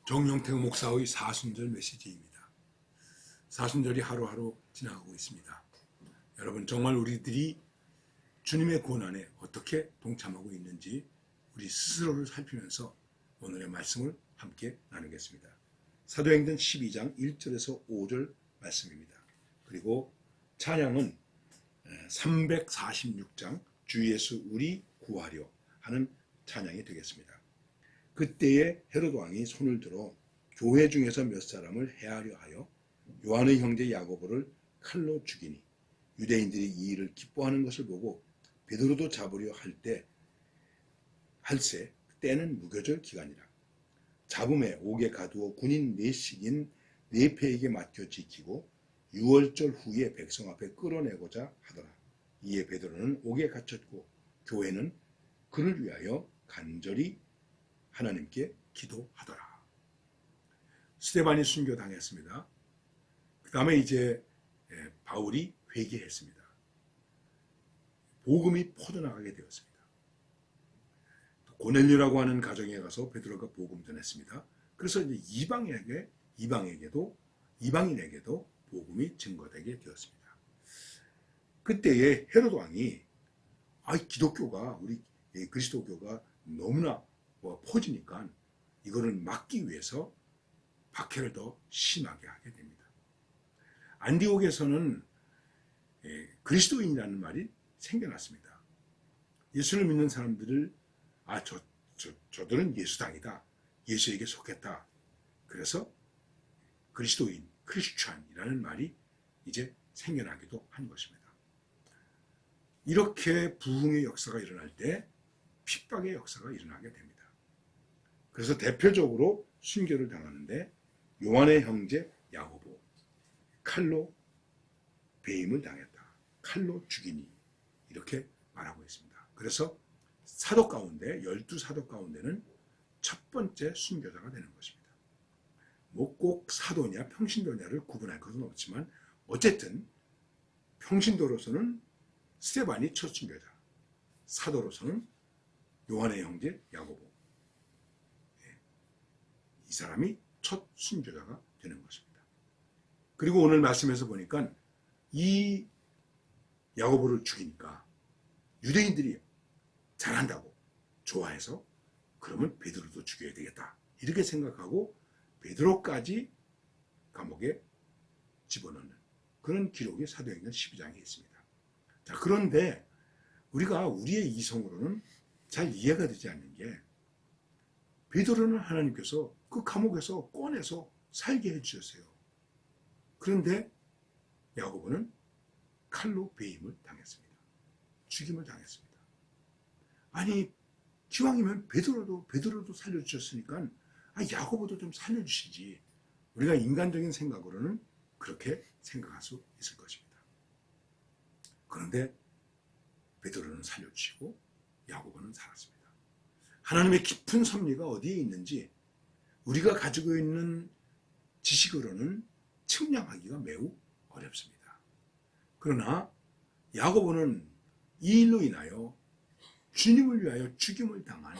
정용택 목사의 사순절 메시지입니다. 사순절이 하루하루 지나가고 있습니다. 여러분, 정말 우리들이 주님의 고난에 어떻게 동참하고 있는지 우리 스스로를 살피면서 오늘의 말씀을 함께 나누겠습니다. 사도행전 12장 1절에서 5절 말씀입니다. 그리고 찬양은 346장 주 예수 우리 구하려 하는 찬양이 되겠습니다. 그때에 헤롯 왕이 손을 들어 교회 중에서 몇 사람을 해하려 하여 요한의 형제 야고보를 칼로 죽이니 유대인들이 이 일을 기뻐하는 것을 보고 베드로도 잡으려 할세 때는 무교절 기간이라. 잡음에 옥에 가두어 군인 넷씩인 네패에게 맡겨 지키고 6월절 후에 백성 앞에 끌어내고자 하더라. 이에 베드로는 옥에 갇혔고 교회는 그를 위하여 간절히 하나님께 기도하더라. 스데반이 순교당했습니다. 그 다음에 이제 바울이 회개했습니다. 복음이 퍼져나가게 되었습니다. 고넬료라고 하는 가정에 가서 베드로가 복음 전했습니다. 그래서 이제 이방인에게도 복음이 증거되게 되었습니다. 그때에 헤롯 왕이 기독교가 우리 그리스도교가 너무나 퍼지니까 이거를 막기 위해서 박해를 더 심하게 하게 됩니다. 안디옥에서는 그리스도인이라는 말이 생겨났습니다. 예수를 믿는 사람들을 저들은 예수당이다. 예수에게 속했다. 그래서 그리스도인, 크리스찬이라는 말이 이제 생겨나기도 한 것입니다. 이렇게 부흥의 역사가 일어날 때 핍박의 역사가 일어나게 됩니다. 그래서 대표적으로 순교를 당하는데 요한의 형제 야고보 칼로 배임을 당했다. 칼로 죽이니 이렇게 말하고 있습니다. 그래서 사도 가운데 12사도 가운데는 첫 번째 순교자가 되는 것입니다. 꼭 사도냐 평신도냐를 구분할 것은 없지만 어쨌든 평신도로서는 스데반이 첫 순교자, 사도로서는 요한의 형제 야고보, 이 사람이 첫 순교자가 되는 것입니다. 그리고 오늘 말씀에서 보니까 이 야고보를 죽이니까 유대인들이 잘한다고 좋아해서 그러면 베드로도 죽여야 되겠다 이렇게 생각하고 베드로까지 감옥에 집어넣는 그런 기록이 사도행전 12장에 있습니다. 자, 그런데 우리가 우리의 이성으로는 잘 이해가 되지 않는 게 베드로는 하나님께서 그 감옥에서 꺼내서 살게 해주셨어요. 그런데 야고보는 칼로 배임을 당했습니다. 죽임을 당했습니다. 아니, 기왕이면 베드로도 살려주셨으니까 야고보도 좀 살려주시지. 우리가 인간적인 생각으로는 그렇게 생각할 수 있을 것입니다. 그런데 베드로는 살려주시고 야고보는 살았습니다. 하나님의 깊은 섭리가 어디에 있는지 우리가 가지고 있는 지식으로는 측량하기가 매우 어렵습니다. 그러나 야고보는 이 일로 인하여 주님을 위하여 죽임을 당한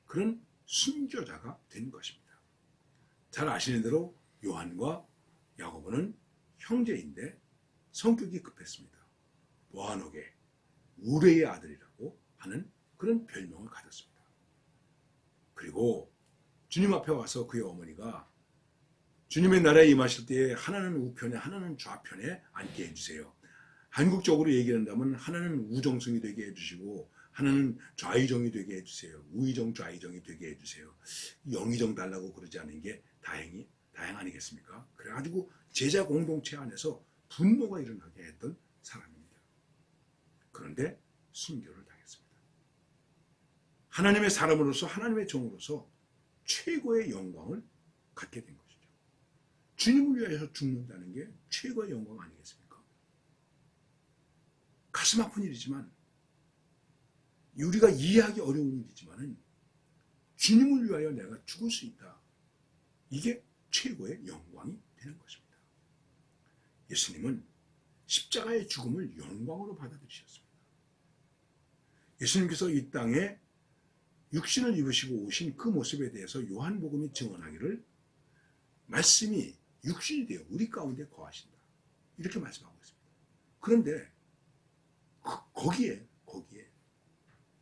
그런 순교자가 된 것입니다. 잘 아시는 대로 요한과 야고보는 형제인데 성격이 급했습니다. 보아녹의 우레의 아들이라고 하는 그런 별명을 가졌습니다. 그리고 주님 앞에 와서 그의 어머니가 주님의 나라에 임하실 때에 하나는 우편에 하나는 좌편에 앉게 해주세요. 한국적으로 얘기한다면 하나는 우정성이 되게 해주시고 하나는 좌의정이 되게 해주세요. 우의정 좌의정이 되게 해주세요. 영의정 달라고 그러지 않은 게 다행 아니겠습니까? 그래가지고 제자 공동체 안에서 분노가 일어나게 했던 사람입니다. 그런데 순교를 당했습니다. 하나님의 사람으로서 하나님의 종으로서 최고의 영광을 갖게 된 것이죠. 주님을 위해서 죽는다는 게 최고의 영광 아니겠습니까? 가슴 아픈 일이지만 우리가 이해하기 어려운 일이지만 주님을 위하여 내가 죽을 수 있다. 이게 최고의 영광이 되는 것입니다. 예수님은 십자가의 죽음을 영광으로 받아들이셨습니다. 예수님께서 이 땅에 육신을 입으시고 오신 그 모습에 대해서 요한복음이 증언하기를 말씀이 육신이 되어 우리 가운데 거하신다. 이렇게 말씀하고 있습니다. 그런데 거기에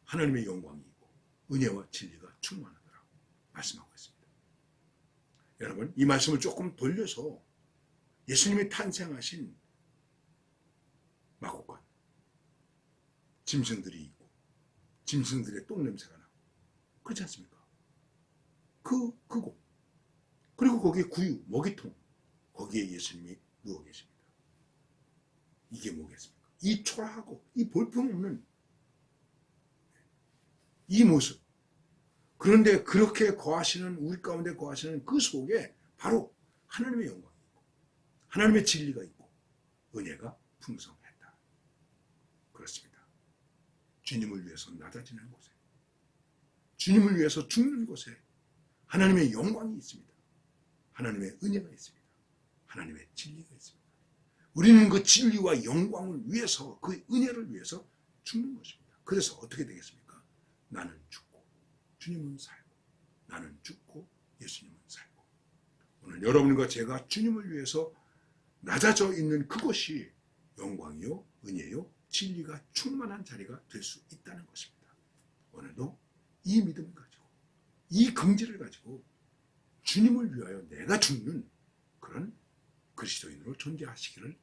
하나님의 영광이 있고 은혜와 진리가 충만하더라고 말씀하고 있습니다. 여러분, 이 말씀을 조금 돌려서 예수님이 탄생하신 마곡간, 짐승들이 있고 짐승들의 똥냄새가 나고 그렇지 않습니까? 그곳, 그리고 거기에 구유, 먹이통, 거기에 예수님이 누워 계십니다. 이게 뭐겠습니까? 이 초라하고 이 볼품없는 이 모습. 그런데 그렇게 거하시는, 우리 가운데 거하시는 그 속에 바로 하나님의 영광이 있고 하나님의 진리가 있고 은혜가 풍성했다. 그렇습니다. 주님을 위해서 낮아지는 곳에, 주님을 위해서 죽는 곳에 하나님의 영광이 있습니다. 하나님의 은혜가 있습니다. 하나님의 진리가 있습니다. 우리는 그 진리와 영광을 위해서, 그 은혜를 위해서 죽는 것입니다. 그래서 어떻게 되겠습니까? 나는 죽고 주님은 살고, 나는 죽고 예수님은 살고. 오늘 여러분과 제가 주님을 위해서 낮아져 있는 그것이 영광이요, 은혜요, 진리가 충만한 자리가 될 수 있다는 것입니다. 오늘도 이 믿음을 가지고, 이 긍지를 가지고 주님을 위하여 내가 죽는 그런 그리스도인으로 존재하시기를